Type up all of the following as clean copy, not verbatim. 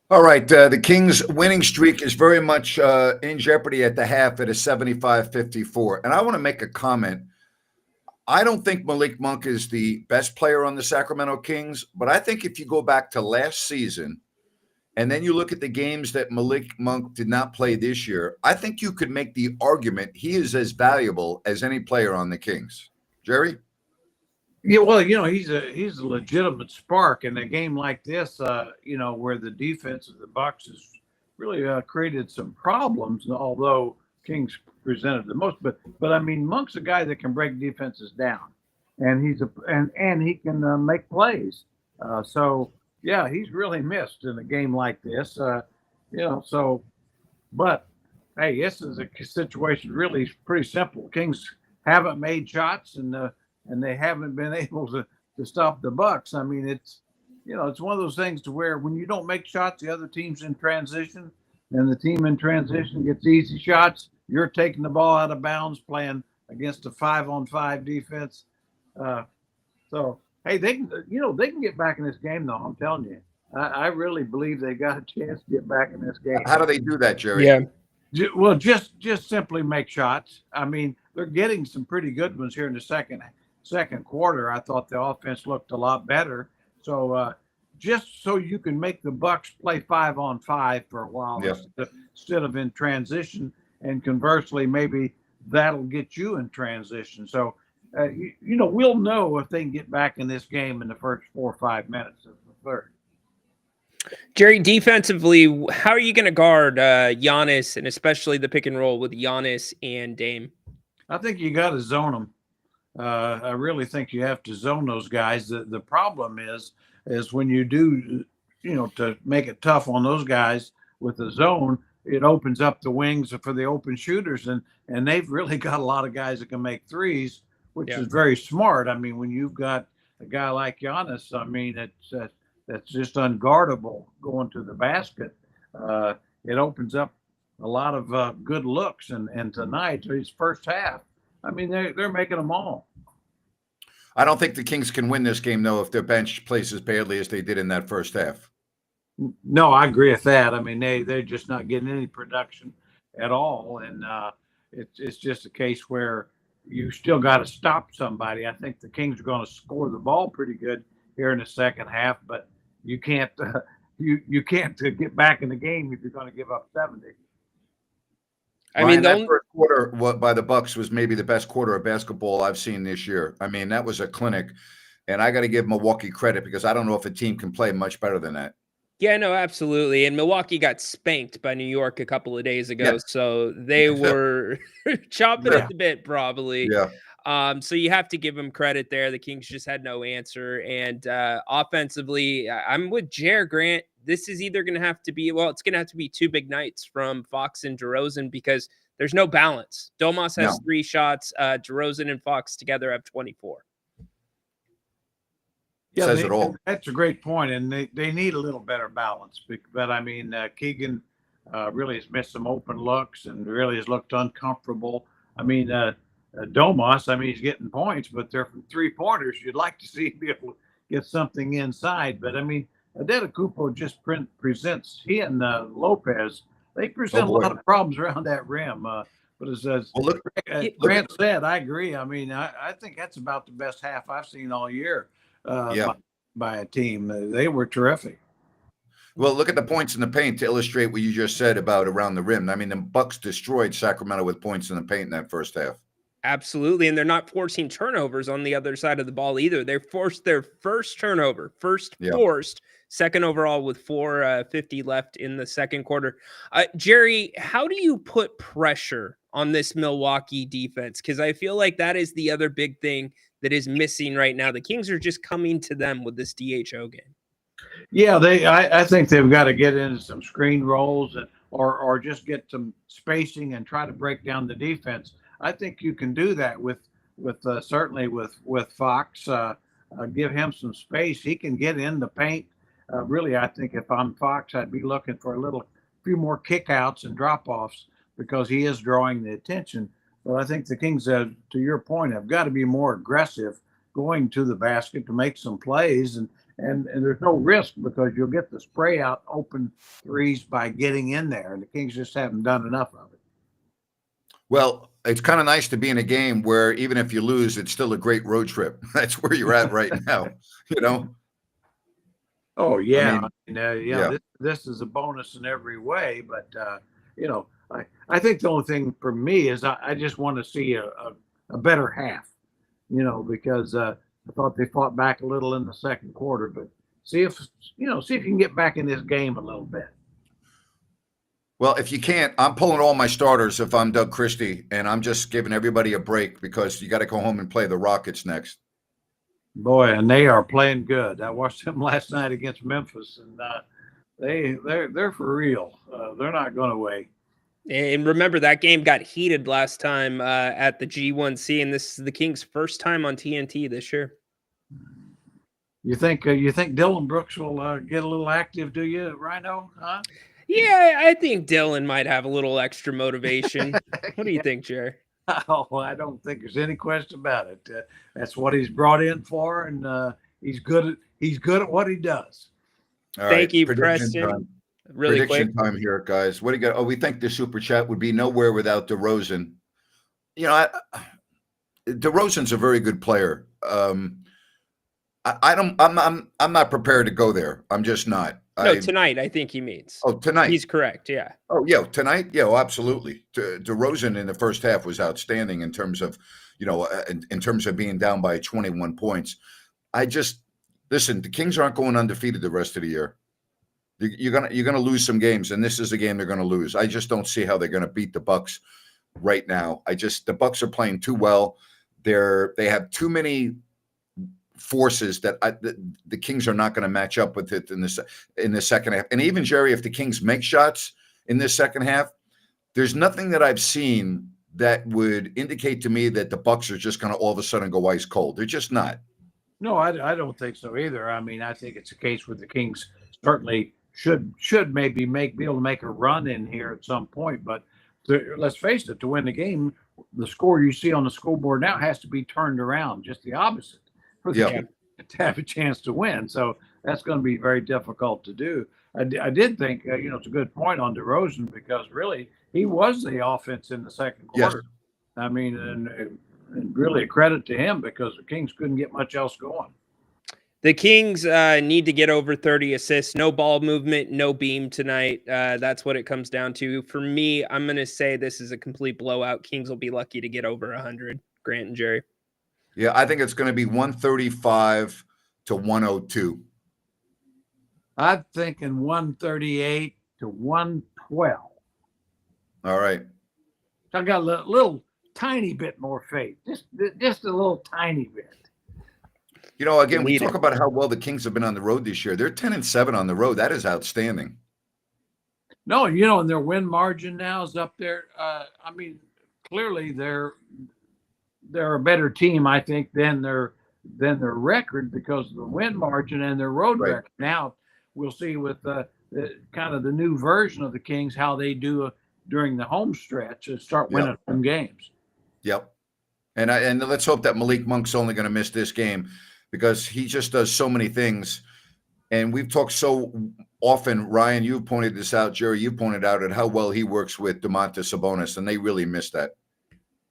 All right. The Kings' winning streak is very much in jeopardy at the half at a 75-54. And I want to make a comment. I don't think Malik Monk is the best player on the Sacramento Kings, but I think if you go back to last season and then you look at the games that Malik Monk did not play this year, I think you could make the argument he is as valuable as any player on the Kings. Jerry? Yeah, well, he's a legitimate spark in a game like this. Where the defense of the Bucks has really created some problems. Although Kings presented the most, but I mean, Monk's a guy that can break defenses down, and and he can make plays. So yeah, he's really missed in a game like this. So but hey, this is a situation really pretty simple. Kings haven't made shots, and they haven't been able to stop the Bucks. I mean, it's one of those things to where when you don't make shots, the other team's in transition, and the team in transition gets easy shots. You're taking the ball out of bounds, playing against a 5-on-5 defense. Uh, so hey, they can get back in this game though. I'm telling you, I really believe they got a chance to get back in this game. How do they do that, Jerry? Yeah. Well, just simply make shots. I mean, they're getting some pretty good ones here in the second quarter. I thought the offense looked a lot better. So just so you can make the Bucks play 5-on-5 for a while Yeah. instead of in transition, and conversely, maybe that'll get you in transition. So we'll know if they can get back in this game in the first 4 or 5 minutes of the third. Jerry, defensively, how are you going to guard Giannis, and especially the pick and roll with Giannis and Dame? I think you got to zone them. I really think you have to zone those guys. The problem is when you do, to make it tough on those guys with the zone, it opens up the wings for the open shooters, and they've really got a lot of guys that can make threes, which is very smart. I mean, when you've got a guy like Giannis, I mean, that's just unguardable going to the basket. It opens up a lot of good looks, and tonight, his first half, I mean, they're making them all. I don't think the Kings can win this game, though, if their bench plays as badly as they did in that first half. No, I agree with that. I mean, they're just not getting any production at all, and it's just a case where you still got to stop somebody. I think the Kings are going to score the ball pretty good here in the second half, but you can't you can't get back in the game if you're going to give up 70. I mean, that first quarter by the Bucks was maybe the best quarter of basketball I've seen this year. I mean, that was a clinic, and I got to give Milwaukee credit because I don't know if a team can play much better than that. Yeah, no, absolutely. And Milwaukee got spanked by New York a couple of days ago, so they were chomping at the bit, probably. Yeah. So you have to give them credit there. The Kings just had no answer. And offensively, I'm with Jer Grant. This is either going to have to be, it's going to have to be 2 big nights from Fox and DeRozan because there's no balance. Domas has 3 shots. DeRozan and Fox together have 24. Yeah, Says it all. That's a great point, and they need a little better balance. But I mean, Keegan really has missed some open looks and really has looked uncomfortable. I mean, Domas, I mean, he's getting points, but they're from 3-pointers. You'd like to see him be able to get something inside. But I mean, Adetokounmpo just presents, he and Lopez, they present a lot of problems around that rim. But as Grant said, I agree. I mean, I think that's about the best half I've seen all year by a team. They were terrific. Well, look at the points in the paint to illustrate what you just said about around the rim. I mean, the Bucks destroyed Sacramento with points in the paint in that first half. Absolutely. And they're not forcing turnovers on the other side of the ball either. They forced their first turnover, forced, second overall with 4:50 left in the second quarter. Jerry, how do you put pressure on this Milwaukee defense? Because I feel like that is the other big thing that is missing right now. The Kings are just coming to them with this DHO game. Yeah, I think they've got to get into some screen rolls or just get some spacing and try to break down the defense. I think you can do that with certainly with Fox. Give him some space. He can get in the paint. Really, I think if I'm Fox, I'd be looking for a few more kickouts and drop-offs because he is drawing the attention. But I think the Kings, to your point, have got to be more aggressive going to the basket to make some plays and there's no risk because you'll get the spray out open threes by getting in there, and the Kings just haven't done enough of it. Well, it's kind of nice to be in a game where even if you lose, it's still a great road trip. That's where you're at right now, you know? Oh yeah, I mean, yeah. yeah. This is a bonus in every way, but you know, I think the only thing for me is I just want to see a better half, you know, because I thought they fought back a little in the second quarter, but see if see if you can get back in this game a little bit. Well, if you can't, I'm pulling all my starters if I'm Doug Christie, and I'm just giving everybody a break because you got to go home and play the Rockets next. Boy, and they are playing good. I watched them last night against Memphis, and they're for real. They're not going away. And remember, that game got heated last time at the G1C, and this is the Kings' first time on TNT this year. You think Dylan Brooks will get a little active? Do you, Rhino? Huh? Yeah, I think Dylan might have a little extra motivation. What do you think, Jerry? Oh, I don't think there's any question about it. That's what he's brought in for, and he's good at what he does. All Thank right, you, prediction Preston. time. Really Prediction quick. time here, guys. What do you got? Oh, we think the super chat would be nowhere without DeRozan. You know, DeRozan's a very good player. I'm not prepared to go there. I'm just not. No, tonight, I think he means. Oh, tonight. He's correct, yeah. Oh, yeah, tonight? Yeah, well, absolutely. DeRozan in the first half was outstanding in terms of, in terms of being down by 21 points. Listen, the Kings aren't going undefeated the rest of the year. You're gonna lose some games, and this is a game they're gonna lose. I just don't see how they're gonna beat the Bucks right now. The Bucks are playing too well. They have too many forces that the Kings are not going to match up with it in the second half. And even Jerry, if the Kings make shots in this second half, there's nothing that I've seen that would indicate to me that the Bucks are just going to all of a sudden go ice cold. They're just not. No, I don't think so either. I mean, I think it's a case where the Kings certainly should maybe be able to make a run in here at some point. But let's face it, to win the game, the score you see on the scoreboard now has to be turned around, just the opposite, for the Kings to have a chance to win. So that's going to be very difficult to do. I did think, it's a good point on DeRozan because really he was the offense in the second quarter. Yes. I mean, and really a credit to him because the Kings couldn't get much else going. The Kings need to get over 30 assists. No ball movement, no beam tonight. That's what it comes down to. For me, I'm going to say this is a complete blowout. Kings will be lucky to get over 100. Grant and Jerry. Yeah, I think it's going to be 135 to 102. I'm thinking 138 to 112. All right. I got a little tiny bit more faith. Just a little tiny bit. Again, we talk about how well the Kings have been on the road this year. They're 10-7 on the road. That is outstanding. No, and their win margin now is up there. I mean, clearly they're a better team, I think, than their record because of the win margin and their road record. Now we'll see with the kind of the new version of the Kings how they do during the home stretch and start winning some games. Yep. And let's hope that Malik Monk's only going to miss this game because he just does so many things. And we've talked so often, Ryan, you've pointed this out, Jerry, you pointed out at how well he works with Domantas Sabonis, and they really miss that.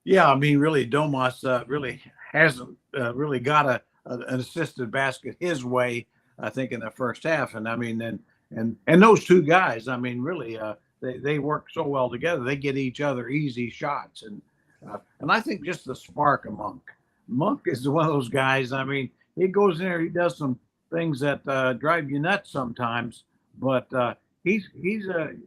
Yeah, I mean, really, Domas really hasn't really got an assisted basket his way, I think, in the first half. And I mean, and those two guys, I mean, really, they work so well together. They get each other easy shots. And I think just the spark of Monk. Monk is one of those guys. I mean, he goes in there, he does some things that drive you nuts sometimes, but he's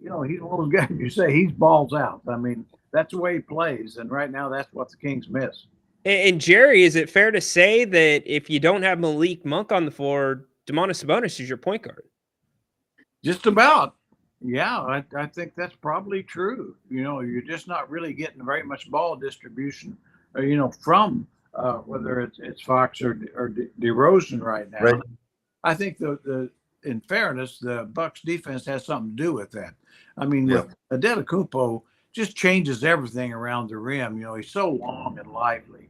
one of those guys. You say he's balls out. I mean, that's the way he plays, and right now that's what the Kings miss. And Jerry, is it fair to say that if you don't have Malik Monk on the floor, Domantas Sabonis is your point guard? Just about. Yeah, I think that's probably true. You're just not really getting very much ball distribution, from whether it's Fox or DeRozan right now. Right. I think in fairness, the Bucks defense has something to do with that. I mean, with Adetokounmpo just changes everything around the rim. He's so long and lively.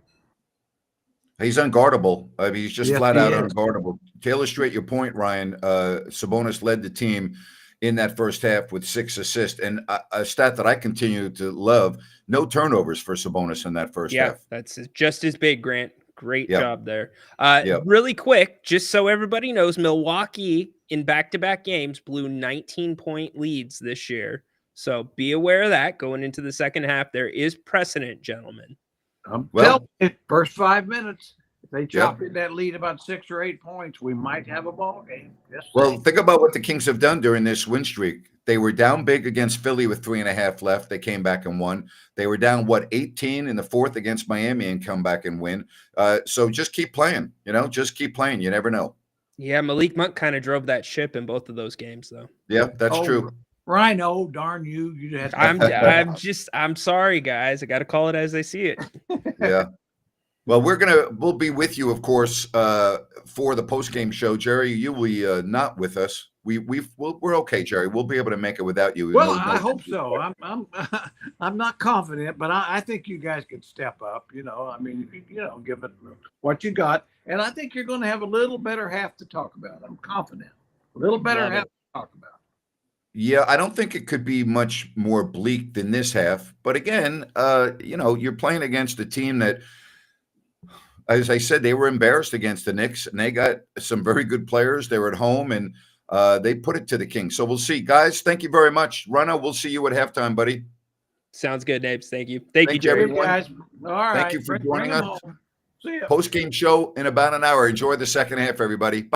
He's unguardable. I mean, he's just Yes, flat he out is. unguardable. To illustrate your point, Ryan, Sabonis led the team in that first half with 6 assists. And a stat that I continue to love, no turnovers for Sabonis in that first Yeah, half. that's just as big, Grant. Great Yep. job there. Yep. Really quick, just so everybody knows, Milwaukee in back-to-back games blew 19-point leads this year. So be aware of that going into the second half. There is precedent, gentlemen. I'm Well- telling you, first 5 minutes, if they chop Yep. in that lead about 6 or 8 points, we might have a ball game. Just Well, saying. think about what the Kings have done during this win streak. They were down big against Philly with 3.5 left. They came back and won. They were down, 18 in the fourth against Miami and come back and win. So just keep playing, just keep playing. You never know. Yeah, Malik Monk kind of drove that ship in both of those games, though. Yeah, that's Oh, true. Rhino, darn you! You had I'm sorry, guys. I got to call it as I see it. Yeah. Well, we'll be with you, of course, for the post-game show. Jerry, you will be not with us. We're okay, Jerry. We'll be able to make it without you. Well, I hope so. I'm not confident, but I think you guys could step up. I mean, give it what you got, and I think you're going to have a little better half to talk about. I'm confident. A little better half to talk about. Yeah, I don't think it could be much more bleak than this half. But again, you're playing against a team that, as I said, they were embarrassed against the Knicks, and they got some very good players. They were at home, and they put it to the Kings. So we'll see. Guys, thank you very much. Rana, we'll see you at halftime, buddy. Sounds good, Nabes. Thank you. Thank you, you, Jerry. everyone. Guys. All right. Thank you for joining us. See ya. Post-game show in about an hour. Enjoy the second half, everybody.